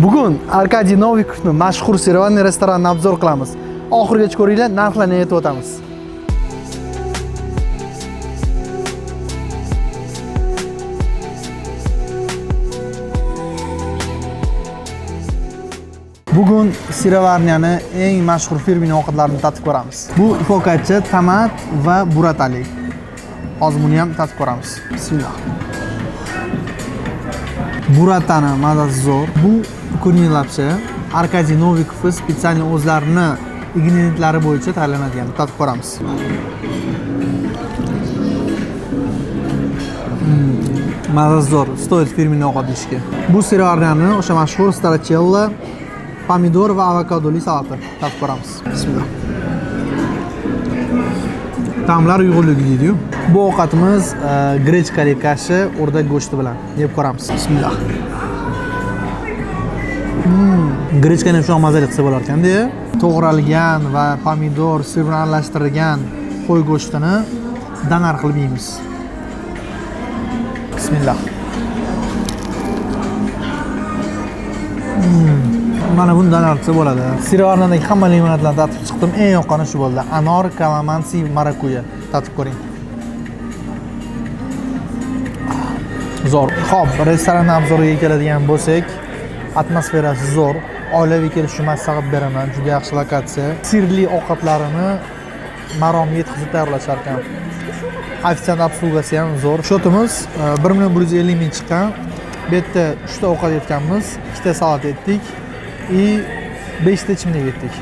Bugun Arkadiy Novikovning mashhur Sirvanniy restoranini obzor qilamiz. Oxirigacha ko'ringlar, narxlarni aytib o'tamiz. Bugun Sirvanniyaning eng mashhur firmini ovqatlarini tatib ko'ramiz. Bu focaccia, tomat va buratali. Hozir buni ham tatib ko'ramiz. Bismillah. Buratani mazasi zo'r. Bu kunilapcha Arkadiy Novikov pitsaning o'zlarini ingredientlari bo'yicha tayyorlanadigan. Tatib ko'ramiz. Mazasi zo'r. Stoyt firmini ovqat deyishga. Bu Sirvanniyaning o'sha mashhur stracchella, pomidor va avokadoli salati. Tatib ko'ramiz. Bismillah. Ta'mlar uyg'unligi deydi-yu. Bu ovqatimiz grechkali kashi o'rdak go'shti bilan yeb ko'ramiz. Bismillah. Grechkani ham shu mazali qilsa bo'lar ekan-da. To'g'ralgan va pomidor, sir bilan aralashtirilgan qo'y go'shtini danar qilib yeymiz. Bismillah. Mana bundan artsa bo'ladi. Sirvanniyadagi hamma limonadlarni tatib chiqdim. Eng yoqqani shu bo'ldi. Anor, kalamansi, marakuya. Tatib ko'ring. Zo'r. Xo'p, restoran obzoriga keladigan bo'lsak, atmosferasi zo'r. Oilaviy kelishni maslahat beraman. Juda yaxshi lokatsiya. Sirli ovqatlarini maromga yetkazib tayyorlashar ekan. Ofitsiant obslugasi ham zo'r. Shotimiz 1,150,000 ming chiqqan. Bu yerda 3 ta ovqat yetganmiz, 2 ta salat etdik. 5 ta ichimlik etdik.